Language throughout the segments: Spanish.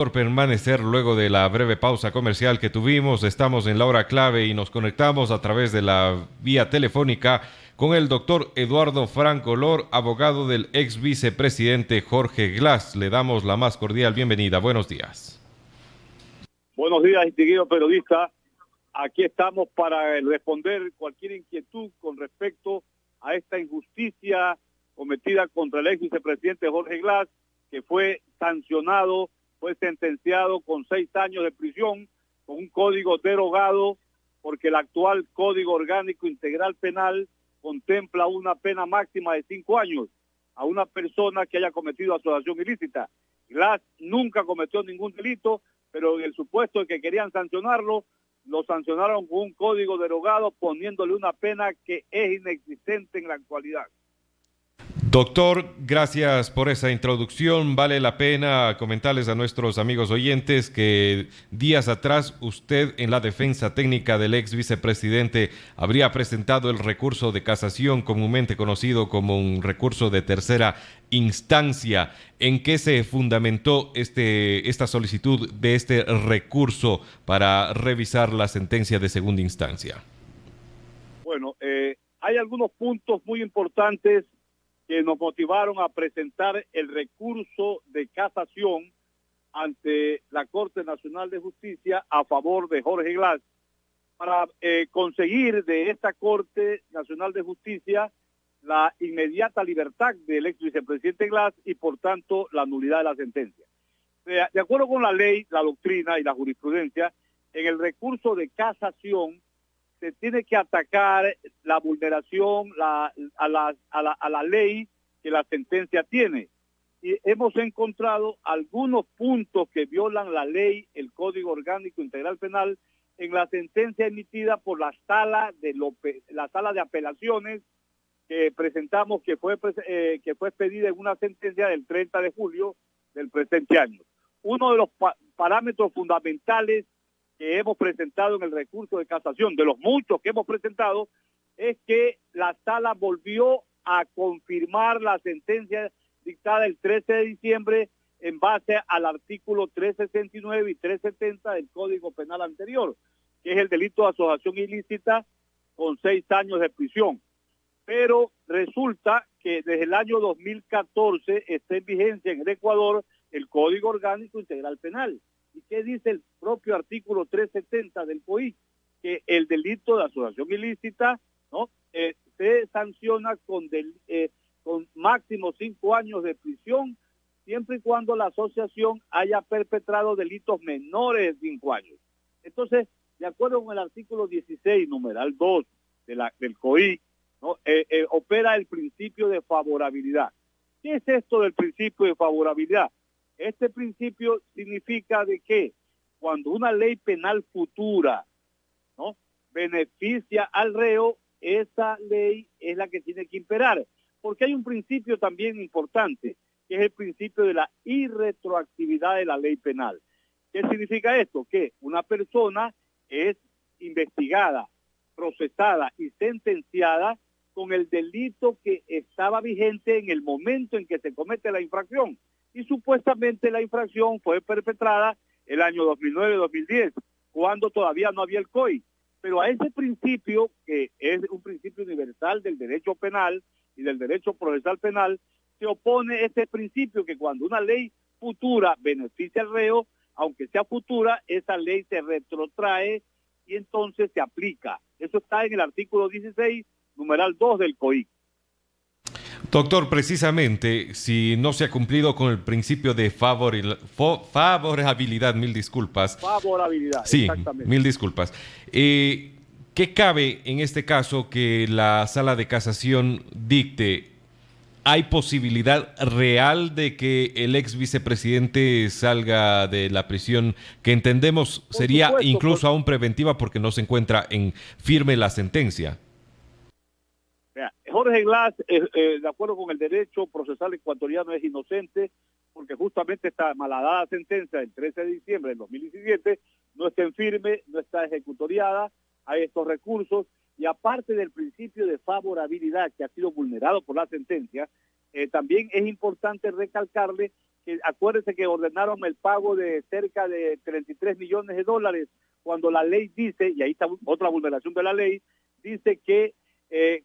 Por permanecer luego de la breve pausa comercial que tuvimos. Estamos en la hora clave y nos conectamos a través de la vía telefónica con el doctor Eduardo Franco Lor, abogado del ex vicepresidente Jorge Glass. Le damos la más cordial bienvenida. Buenos días. Buenos días, distinguido periodista. Aquí estamos para responder cualquier inquietud con respecto a esta injusticia cometida contra el ex vicepresidente Jorge Glass, que fue sancionado, fue sentenciado con 6 años de prisión, con un código derogado, porque el actual Código Orgánico Integral Penal contempla una pena máxima de 5 años a una persona que haya cometido asociación ilícita. Glass nunca cometió ningún delito, pero en el supuesto de que querían sancionarlo, lo sancionaron con un código derogado, poniéndole una pena que es inexistente en la actualidad. Doctor, gracias por esa introducción. Vale la pena comentarles a nuestros amigos oyentes que días atrás usted, en la defensa técnica del ex vicepresidente, habría presentado el recurso de casación, comúnmente conocido como un recurso de tercera instancia. ¿En qué se fundamentó esta solicitud de este recurso para revisar la sentencia de segunda instancia? Bueno, hay algunos puntos muy importantes que nos motivaron a presentar el recurso de casación ante la Corte Nacional de Justicia a favor de Jorge Glass, para conseguir de esta Corte Nacional de Justicia la inmediata libertad del ex vicepresidente Glass y, por tanto, la nulidad de la sentencia. De acuerdo con la ley, la doctrina y la jurisprudencia, en el recurso de casación se tiene que atacar la vulneración a la ley que la sentencia tiene. Y hemos encontrado algunos puntos que violan la ley, el Código Orgánico Integral Penal, en la sentencia emitida por la sala de apelaciones que presentamos, que fue expedida en una sentencia del 30 de julio del presente año. Uno de los parámetros fundamentales que hemos presentado en el recurso de casación, de los muchos que hemos presentado, es que la sala volvió a confirmar la sentencia dictada el 13 de diciembre en base al artículo 369 y 370 del Código Penal anterior, que es el delito de asociación ilícita con 6 años de prisión. Pero resulta que desde el año 2014 está en vigencia en el Ecuador el Código Orgánico Integral Penal. ¿Y qué dice el propio artículo 370 del COI? Que el delito de asociación ilícita, ¿no?, se sanciona con máximo 5 años de prisión, siempre y cuando la asociación haya perpetrado delitos menores de 5 años. Entonces, de acuerdo con el artículo 16, numeral 2 del COI, ¿no?, opera el principio de favorabilidad. ¿Qué es esto del principio de favorabilidad? Este principio significa de que cuando una ley penal futura, ¿no?, beneficia al reo, esa ley es la que tiene que imperar. Porque hay un principio también importante, que es el principio de la irretroactividad de la ley penal. ¿Qué significa esto? Que una persona es investigada, procesada y sentenciada con el delito que estaba vigente en el momento en que se comete la infracción. Y supuestamente la infracción fue perpetrada el año 2009-2010, cuando todavía no había el COI. Pero a ese principio, que es un principio universal del derecho penal y del derecho procesal penal, se opone este principio que cuando una ley futura beneficia al reo, aunque sea futura, esa ley se retrotrae y entonces se aplica. Eso está en el artículo 16, numeral 2 del COI. Doctor, precisamente, si no se ha cumplido con el principio de favorabilidad, mil disculpas. Favorabilidad, Sí, exactamente. mil disculpas. ¿Qué cabe en este caso que la sala de casación dicte? ¿Hay posibilidad real de que el ex vicepresidente salga de la prisión, que entendemos Por sería supuesto, incluso aún preventiva porque no se encuentra en firme la sentencia? Jorge Glass, de acuerdo con el derecho procesal ecuatoriano, es inocente porque justamente esta malhadada sentencia del 13 de diciembre del 2017 no está en firme, no está ejecutoriada, hay estos recursos, y aparte del principio de favorabilidad que ha sido vulnerado por la sentencia, también es importante recalcarle que acuérdense que ordenaron el pago de cerca de 33 millones de dólares, cuando la ley dice, y ahí está otra vulneración de la ley, dice que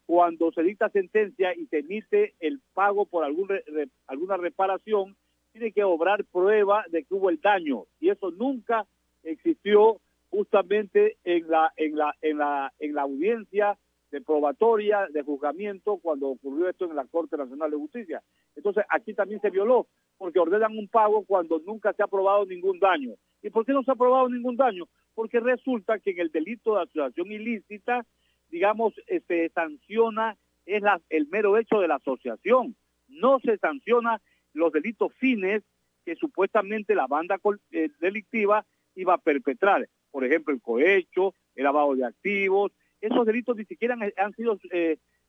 cuando se dicta sentencia y se emite el pago por alguna reparación, tiene que obrar prueba de que hubo el daño, y eso nunca existió justamente en la audiencia de probatoria, de juzgamiento, cuando ocurrió esto en la Corte Nacional de Justicia. Entonces aquí también se violó, porque ordenan un pago cuando nunca se ha probado ningún daño. ¿Y por qué no se ha probado ningún daño? Porque resulta que en el delito de asociación ilícita, digamos, se sanciona el mero hecho de la asociación, no se sanciona los delitos fines que supuestamente la banda delictiva iba a perpetrar. Por ejemplo, el cohecho, el lavado de activos. Esos delitos ni siquiera han sido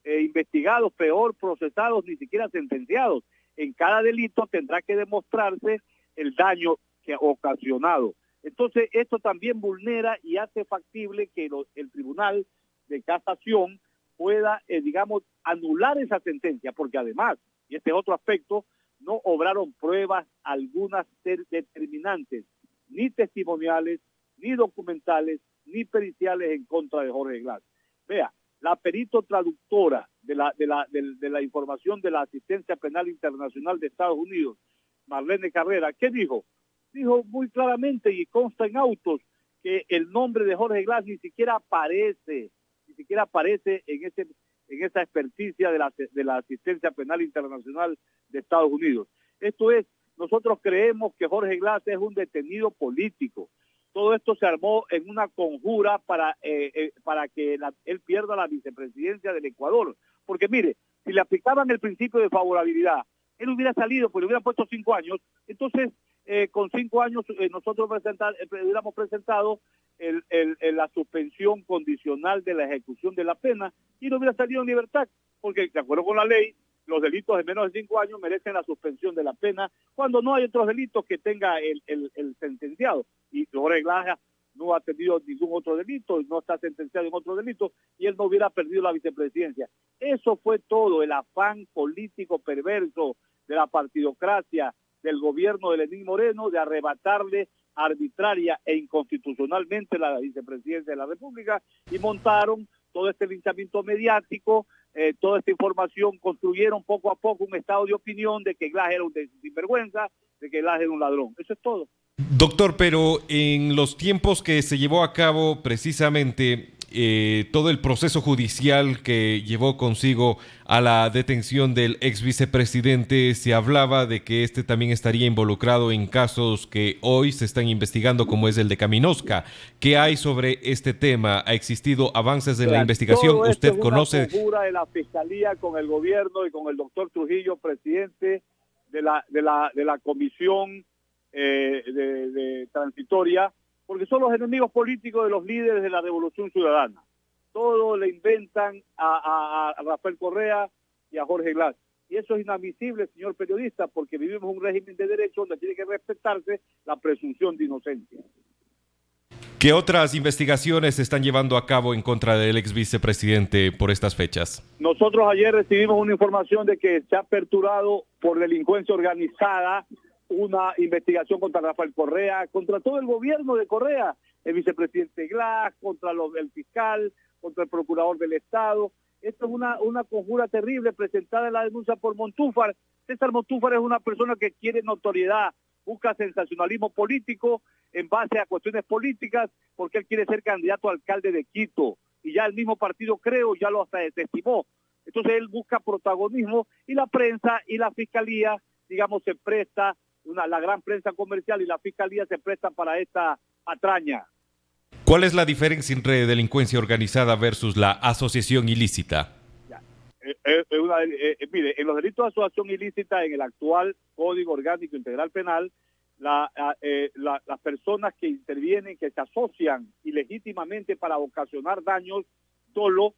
investigados, peor, procesados, ni siquiera sentenciados. En cada delito tendrá que demostrarse el daño que ha ocasionado. Entonces, esto también vulnera y hace factible que el Tribunal de Casación pueda, digamos, anular esa sentencia, porque además, y este es otro aspecto, no obraron pruebas algunas determinantes, ni testimoniales, ni documentales, ni periciales en contra de Jorge Glass. Vea, la perito traductora de la información de la Asistencia Penal Internacional de Estados Unidos, Marlene Carrera, ¿qué dijo? Dijo muy claramente, y consta en autos, que el nombre de Jorge Glass ni siquiera aparece en esa experticia de la Asistencia Penal Internacional de Estados Unidos. Esto es, nosotros creemos que Jorge Glass es un detenido político. Todo esto se armó en una conjura para que él pierda la vicepresidencia del Ecuador. Porque mire, si le aplicaban el principio de favorabilidad, él hubiera salido, pues le hubieran puesto 5 años. Entonces, con 5 años nosotros hubiéramos presentado la suspensión condicional de la ejecución de la pena y no hubiera salido en libertad. Porque, de acuerdo con la ley, los delitos de menos de 5 años merecen la suspensión de la pena cuando no hay otros delitos que tenga el sentenciado. Y Jorge Glass no ha tenido ningún otro delito, no está sentenciado en otro delito, y él no hubiera perdido la vicepresidencia. Eso fue todo, el afán político perverso de la partidocracia del gobierno de Lenín Moreno de arrebatarle arbitraria e inconstitucionalmente la vicepresidencia de la República, y montaron todo este linchamiento mediático, toda esta información, construyeron poco a poco un estado de opinión de que Glass era un sinvergüenza, de que Glass era un ladrón. Eso es todo. Doctor, pero en los tiempos que se llevó a cabo precisamente todo el proceso judicial que llevó consigo a la detención del ex vicepresidente, se hablaba de que este también estaría involucrado en casos que hoy se están investigando, como es el de Caminosca. ¿Qué hay sobre este tema? ¿Ha existido avances en la investigación? ¿Usted conoce? Es una conjura de la Fiscalía con el gobierno y con el doctor Trujillo, presidente de la comisión de transitoria, porque son los enemigos políticos de los líderes de la Revolución Ciudadana. Todo le inventan a Rafael Correa y a Jorge Glass. Y eso es inadmisible, señor periodista, porque vivimos un régimen de derecho donde tiene que respetarse la presunción de inocencia. ¿Qué otras investigaciones se están llevando a cabo en contra del ex vicepresidente por estas fechas? Nosotros ayer recibimos una información de que se ha aperturado por delincuencia organizada una investigación contra Rafael Correa, contra todo el gobierno de Correa, el vicepresidente Glass, contra el fiscal, contra el procurador del Estado. Esto es una conjura terrible presentada en la denuncia por Montúfar. César Montúfar es una persona que quiere notoriedad, busca sensacionalismo político en base a cuestiones políticas, porque él quiere ser candidato a alcalde de Quito, y ya el mismo partido, creo, ya lo hasta desestimó. Entonces él busca protagonismo, y la prensa y la fiscalía, digamos, se presta, la gran prensa comercial y la fiscalía se prestan para esta patraña. ¿Cuál es la diferencia entre delincuencia organizada versus la asociación ilícita? Mire, en los delitos de asociación ilícita, en el actual Código Orgánico Integral Penal, las personas que intervienen, que se asocian ilegítimamente para ocasionar daños, dolo,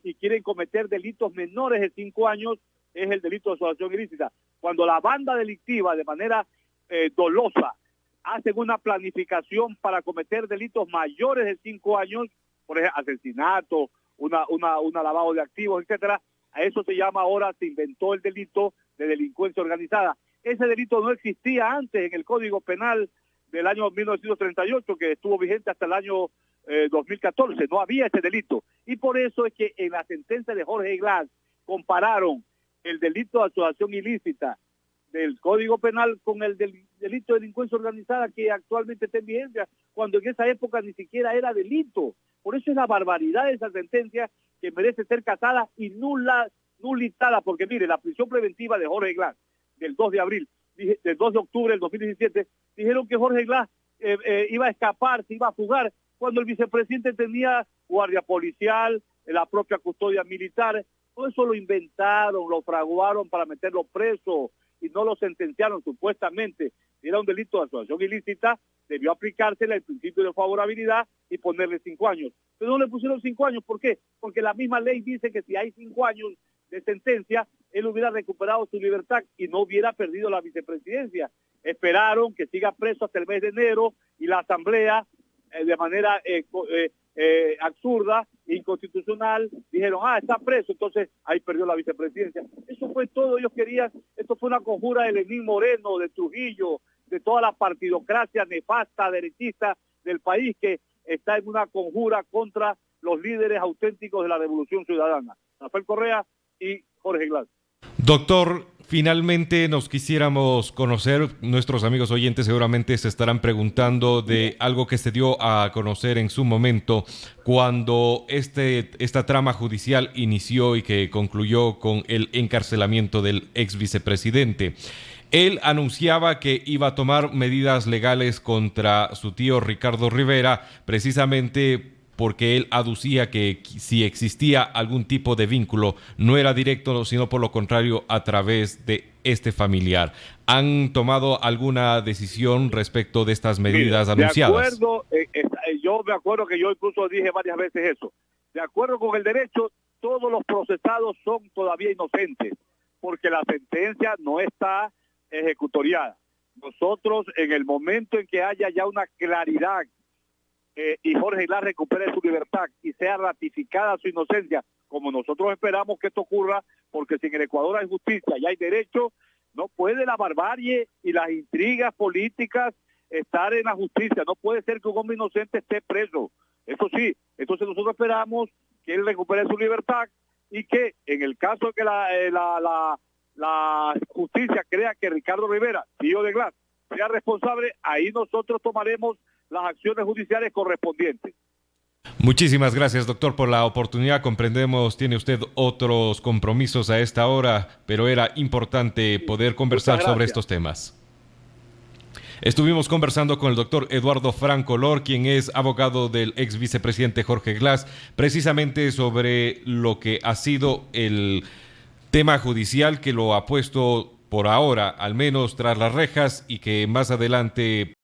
y quieren cometer delitos menores de 5 años, es el delito de asociación ilícita. Cuando la banda delictiva, de manera dolosa, hacen una planificación para cometer delitos mayores de 5 años, por ejemplo, asesinato, una lavado de activos, etcétera, a eso se llama ahora, se inventó el delito de delincuencia organizada. Ese delito no existía antes en el Código Penal del año 1938, que estuvo vigente hasta el año 2014. No había ese delito. Y por eso es que en la sentencia de Jorge Glass compararon el delito de asociación ilícita del Código Penal con el del delito de delincuencia organizada que actualmente está en vigencia, cuando en esa época ni siquiera era delito. Por eso es la barbaridad de esa sentencia, que merece ser cassada y nulitada, porque mire, la prisión preventiva de Jorge Glass del 2 de abril, del 2 de octubre del 2017, dijeron que Jorge Glass iba a escapar, se iba a fugar, cuando el vicepresidente tenía guardia policial, la propia custodia militar. Todo eso lo inventaron, lo fraguaron para meterlo preso y no lo sentenciaron supuestamente. Era un delito de asociación ilícita, debió aplicársele el principio de favorabilidad y ponerle 5 años. Pero no le pusieron 5 años, ¿por qué? Porque la misma ley dice que si hay 5 años de sentencia, él hubiera recuperado su libertad y no hubiera perdido la vicepresidencia. Esperaron que siga preso hasta el mes de enero y la Asamblea, de manera absurda, inconstitucional, dijeron, está preso, entonces ahí perdió la vicepresidencia. Eso fue todo. Ellos querían, esto fue una conjura de Lenín Moreno, de Trujillo, de toda la partidocracia nefasta, derechista del país, que está en una conjura contra los líderes auténticos de la Revolución Ciudadana, Rafael Correa y Jorge Glass. Doctor, finalmente nos quisiéramos conocer, nuestros amigos oyentes seguramente se estarán preguntando de algo que se dio a conocer en su momento cuando esta trama judicial inició y que concluyó con el encarcelamiento del ex vicepresidente. Él anunciaba que iba a tomar medidas legales contra su tío Ricardo Rivera, precisamente porque él aducía que si existía algún tipo de vínculo, no era directo, sino por lo contrario, a través de este familiar. ¿Han tomado alguna decisión respecto de estas medidas anunciadas? De acuerdo, yo me acuerdo que yo incluso dije varias veces eso. De acuerdo con el derecho, todos los procesados son todavía inocentes, porque la sentencia no está ejecutoriada. Nosotros, en el momento en que haya ya una claridad y Jorge Glass recupere su libertad y sea ratificada su inocencia, como nosotros esperamos que esto ocurra, porque si en el Ecuador hay justicia y hay derecho, no puede la barbarie y las intrigas políticas estar en la justicia. No puede ser que un hombre inocente esté preso. Eso sí, entonces nosotros esperamos que él recupere su libertad y que en el caso de que la justicia crea que Ricardo Rivera, tío de Glass, sea responsable, ahí nosotros tomaremos las acciones judiciales correspondientes. Muchísimas gracias, doctor, por la oportunidad. Comprendemos, tiene usted otros compromisos a esta hora, pero era importante poder conversar sobre estos temas. Estuvimos conversando con el doctor Eduardo Franco Lor, quien es abogado del ex vicepresidente Jorge Glass, precisamente sobre lo que ha sido el tema judicial que lo ha puesto por ahora, al menos tras las rejas, y que más adelante